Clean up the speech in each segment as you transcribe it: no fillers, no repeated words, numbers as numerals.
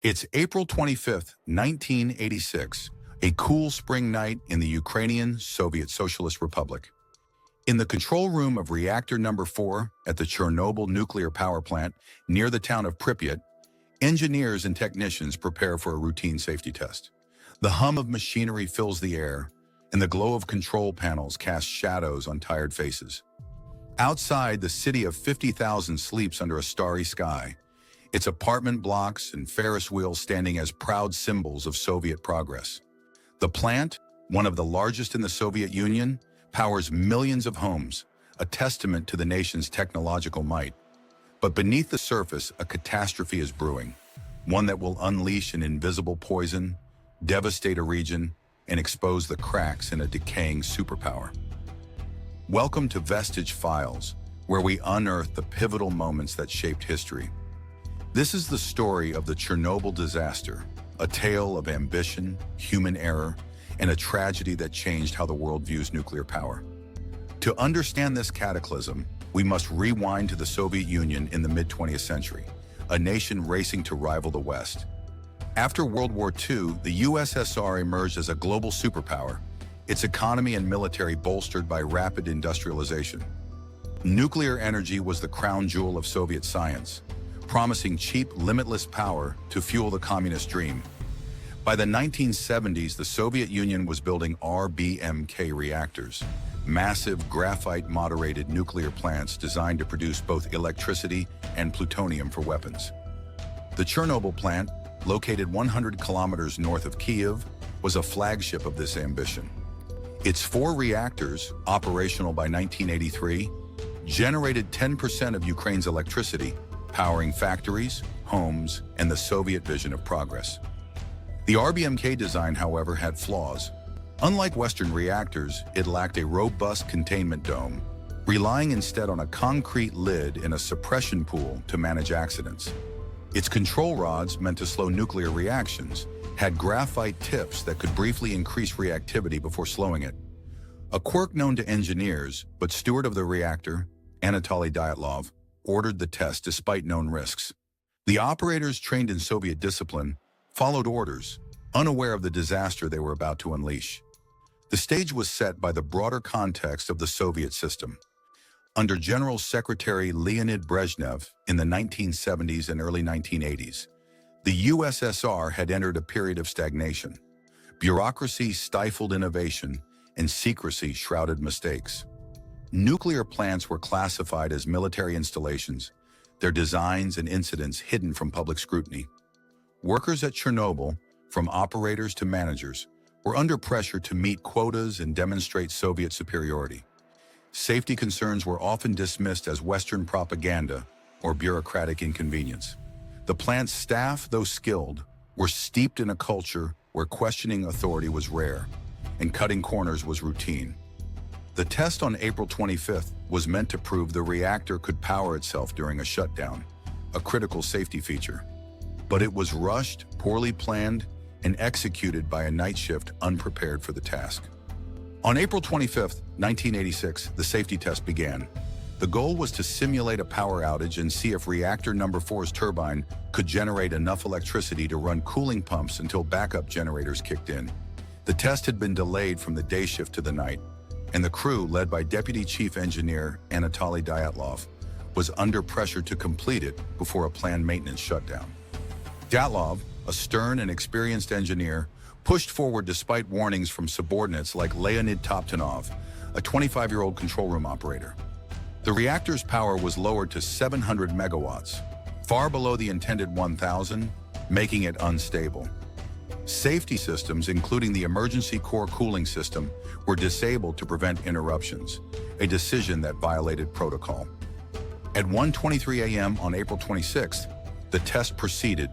It's April 25th, 1986, a cool spring night in the Ukrainian Soviet Socialist Republic. In the control room of reactor number 4 at the Chernobyl nuclear power plant near the town of Pripyat, engineers and technicians prepare for a routine safety test. The hum of machinery fills the air, and the glow of control panels casts shadows on tired faces. Outside, the city of 50,000 sleeps under a starry sky, its apartment blocks and Ferris wheels standing as proud symbols of Soviet progress. The plant, one of the largest in the Soviet Union, powers millions of homes, a testament to the nation's technological might. But beneath the surface, a catastrophe is brewing, one that will unleash an invisible poison, devastate a region, and expose the cracks in a decaying superpower. Welcome to Vestige Files, where we unearth the pivotal moments that shaped history. This is the story of the Chernobyl disaster, a tale of ambition, human error, and a tragedy that changed how the world views nuclear power. To understand this cataclysm, we must rewind to the Soviet Union in the mid-20th century, a nation racing to rival the West. After World War II, the USSR emerged as a global superpower, its economy and military bolstered by rapid industrialization. Nuclear energy was the crown jewel of Soviet science, promising cheap, limitless power to fuel the communist dream. By the 1970s, the Soviet Union was building RBMK reactors, massive graphite-moderated nuclear plants designed to produce both electricity and plutonium for weapons. The Chernobyl plant, located 100 kilometers north of Kyiv, was a flagship of this ambition. Its 4 reactors, operational by 1983, generated 10% of Ukraine's electricity, powering factories, homes, and the Soviet vision of progress. The RBMK design, however, had flaws. Unlike Western reactors, it lacked a robust containment dome, relying instead on a concrete lid in a suppression pool to manage accidents. Its control rods, meant to slow nuclear reactions, had graphite tips that could briefly increase reactivity before slowing it. A quirk known to engineers, but steward of the reactor, Anatoly Dyatlov, ordered the test despite known risks. The operators, trained in Soviet discipline, followed orders, unaware of the disaster they were about to unleash. The stage was set by the broader context of the Soviet system. Under General Secretary Leonid Brezhnev in the 1970s and early 1980s, the USSR had entered a period of stagnation. Bureaucracy stifled innovation, and secrecy shrouded mistakes. Nuclear plants were classified as military installations, their designs and incidents hidden from public scrutiny. Workers at Chernobyl, from operators to managers, were under pressure to meet quotas and demonstrate Soviet superiority. Safety concerns were often dismissed as Western propaganda or bureaucratic inconvenience. The plant's staff, though skilled, were steeped in a culture where questioning authority was rare and cutting corners was routine. The test on April 25th was meant to prove the reactor could power itself during a shutdown, a critical safety feature. But it was rushed, poorly planned, and executed by a night shift unprepared for the task. On April 25th, 1986, the safety test began. The goal was to simulate a power outage and see if reactor number 4's turbine could generate enough electricity to run cooling pumps until backup generators kicked in. The test had been delayed from the day shift to the night, and the crew, led by Deputy Chief Engineer Anatoly Dyatlov, was under pressure to complete it before a planned maintenance shutdown. Dyatlov, a stern and experienced engineer, pushed forward despite warnings from subordinates like Leonid Toptanov, a 25-year-old control room operator. The reactor's power was lowered to 700 megawatts, far below the intended 1,000, making it unstable. Safety systems, including the emergency core cooling system, were disabled to prevent interruptions, a decision that violated protocol. At 1:23 a.m. on April 26th, the test proceeded.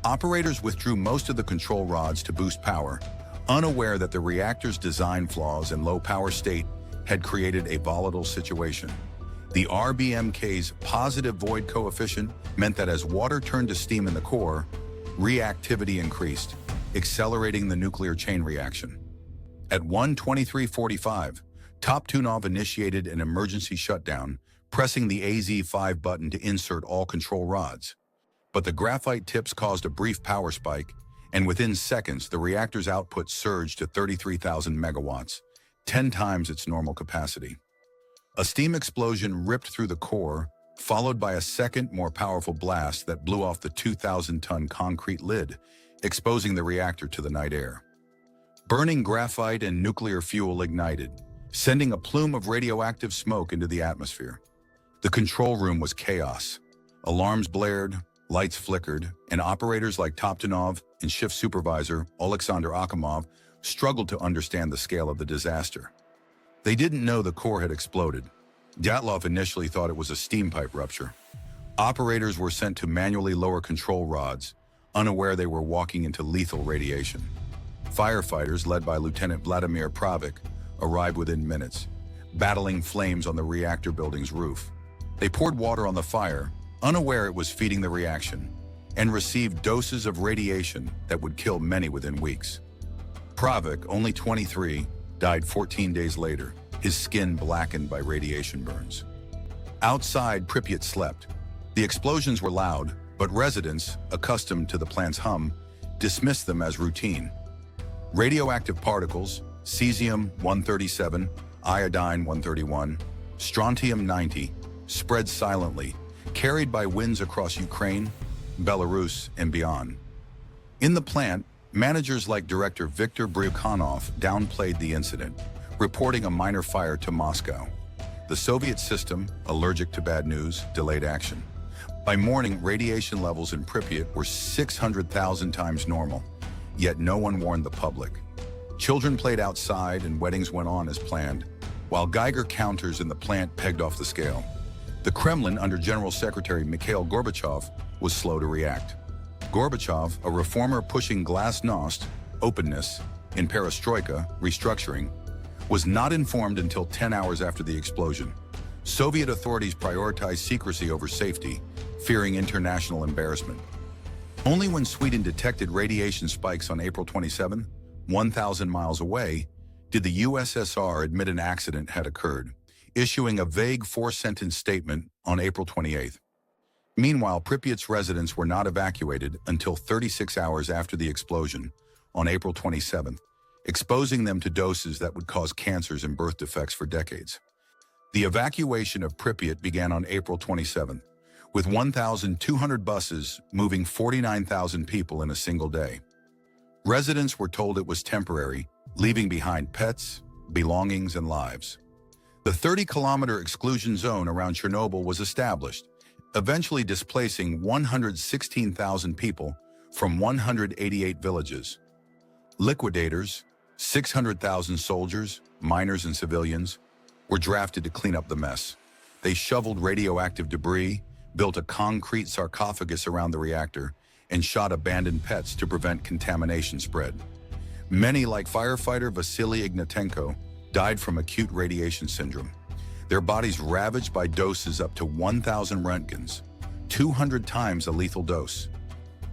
Operators withdrew most of the control rods to boost power, unaware that the reactor's design flaws and low power state had created a volatile situation. The RBMK's positive void coefficient meant that as water turned to steam in the core, reactivity increased, accelerating the nuclear chain reaction. At 1:23:45, Toptunov initiated an emergency shutdown, pressing the AZ5 button to insert all control rods. but the graphite tips caused a brief power spike, and within seconds, the reactor's output surged to 33,000 megawatts, 10 times its normal capacity. A steam explosion ripped through the core, followed by a second, more powerful blast that blew off the 2,000-ton concrete lid, exposing the reactor to the night air. Burning graphite and nuclear fuel ignited, sending a plume of radioactive smoke into the atmosphere. The control room was chaos. Alarms blared, lights flickered, and operators like Toptonov and shift supervisor Alexander Akimov struggled to understand the scale of the disaster. They didn't know the core had exploded. Dyatlov initially thought it was a steam pipe rupture. Operators were sent to manually lower control rods, unaware they were walking into lethal radiation. Firefighters, led by Lieutenant Vladimir Pravik, arrived within minutes, battling flames on the reactor building's roof. They poured water on the fire, unaware it was feeding the reaction, and received doses of radiation that would kill many within weeks. Pravik, only 23, died 14 days later, his skin blackened by radiation burns. Outside, Pripyat slept. The explosions were loud, but residents, accustomed to the plant's hum, dismissed them as routine. Radioactive particles, cesium-137, iodine-131, strontium-90, spread silently, carried by winds across Ukraine, Belarus, and beyond. In the plant, managers like director Viktor Bryukhanov downplayed the incident, reporting a minor fire to Moscow. The Soviet system, allergic to bad news, delayed action. By morning, radiation levels in Pripyat were 600,000 times normal, yet no one warned the public. Children played outside and weddings went on as planned, while Geiger counters in the plant pegged off the scale. The Kremlin, under General Secretary Mikhail Gorbachev, was slow to react. Gorbachev, a reformer pushing glasnost, openness, in perestroika, restructuring, was not informed until 10 hours after the explosion. Soviet authorities prioritized secrecy over safety, fearing international embarrassment. Only when Sweden detected radiation spikes on April 27, 1,000 miles away, did the USSR admit an accident had occurred, issuing a vague four-sentence statement on April 28. Meanwhile, Pripyat's residents were not evacuated until 36 hours after the explosion on April 27, exposing them to doses that would cause cancers and birth defects for decades. The evacuation of Pripyat began on April 27, with 1,200 buses moving 49,000 people in a single day. Residents were told it was temporary, leaving behind pets, belongings, and lives. The 30-kilometer exclusion zone around Chernobyl was established, eventually displacing 116,000 people from 188 villages. Liquidators, 600,000 soldiers, miners, and civilians, were drafted to clean up the mess. They shoveled radioactive debris, built a concrete sarcophagus around the reactor, and shot abandoned pets to prevent contamination spread. Many, like firefighter Vasily Ignatenko, died from acute radiation syndrome, their bodies ravaged by doses up to 1,000 Roentgens, 200 times a lethal dose.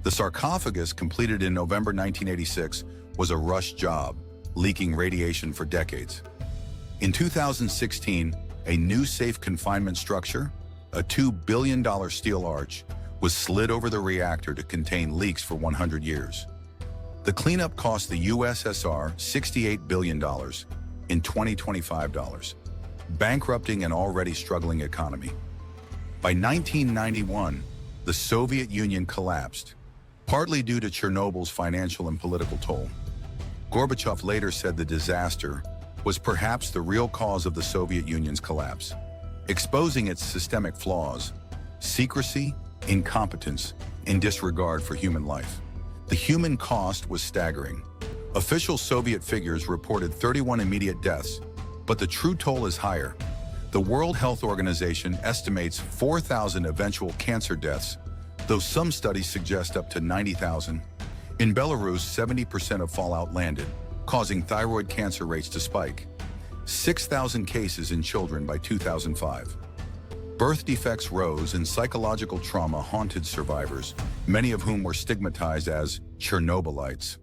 The sarcophagus, completed in November 1986, was a rush job, leaking radiation for decades. In 2016, a new safe confinement structure, a $2 billion steel arch, was slid over the reactor to contain leaks for 100 years. The cleanup cost the USSR $68 billion in 2025 dollars, bankrupting an already struggling economy. By 1991, the Soviet Union collapsed, partly due to Chernobyl's financial and political toll. Gorbachev later said the disaster was perhaps the real cause of the Soviet Union's collapse, exposing its systemic flaws: secrecy, incompetence, and disregard for human life. The human cost was staggering. Official Soviet figures reported 31 immediate deaths, but the true toll is higher. The World Health Organization estimates 4,000 eventual cancer deaths, though some studies suggest up to 90,000. In Belarus, 70% of fallout landed, causing thyroid cancer rates to spike. 6,000 cases in children by 2005. Birth defects rose and psychological trauma haunted survivors, many of whom were stigmatized as Chernobylites.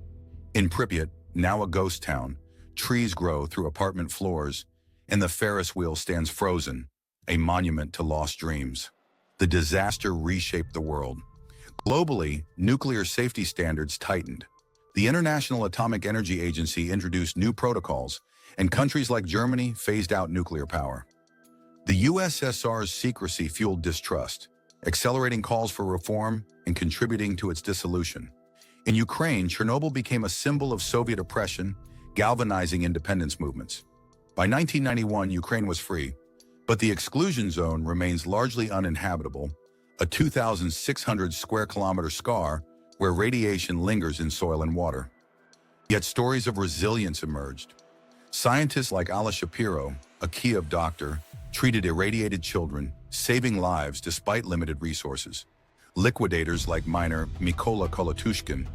In Pripyat, now a ghost town, trees grow through apartment floors, and the Ferris wheel stands frozen, a monument to lost dreams. The disaster reshaped the world. Globally, nuclear safety standards tightened. The International Atomic Energy Agency introduced new protocols, and countries like Germany phased out nuclear power. The USSR's secrecy fueled distrust, accelerating calls for reform and contributing to its dissolution. In Ukraine, Chernobyl became a symbol of Soviet oppression, galvanizing independence movements. By 1991, Ukraine was free, but the exclusion zone remains largely uninhabitable, a 2,600 square kilometer scar where radiation lingers in soil and water. Yet stories of resilience emerged. Scientists like Alla Shapiro, a Kiev doctor, treated irradiated children, saving lives despite limited resources. Liquidators like miner Mykola Kolotushkin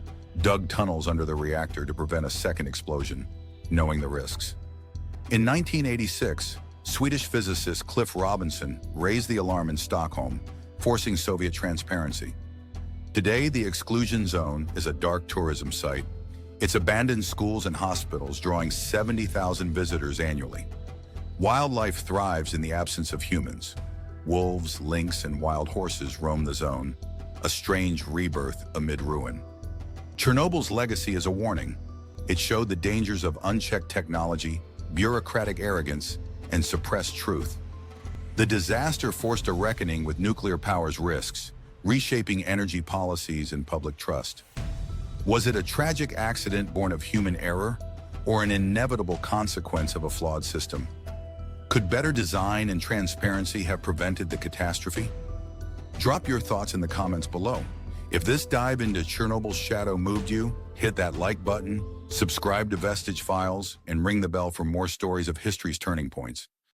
dug tunnels under the reactor to prevent a second explosion, knowing the risks. In 1986, Swedish physicist Cliff Robinson raised the alarm in Stockholm, forcing Soviet transparency. Today, the exclusion zone is a dark tourism site. It's abandoned schools and hospitals, drawing 70,000 visitors annually. Wildlife thrives in the absence of humans. Wolves, lynx, and wild horses roam the zone, a strange rebirth amid ruin. Chernobyl's legacy is a warning. It showed the dangers of unchecked technology, bureaucratic arrogance, and suppressed truth. The disaster forced a reckoning with nuclear power's risks, reshaping energy policies and public trust. Was it a tragic accident born of human error, or an inevitable consequence of a flawed system? Could better design and transparency have prevented the catastrophe? Drop your thoughts in the comments below. If this dive into Chernobyl's shadow moved you, hit that like button, subscribe to Vestige Files, and ring the bell for more stories of history's turning points.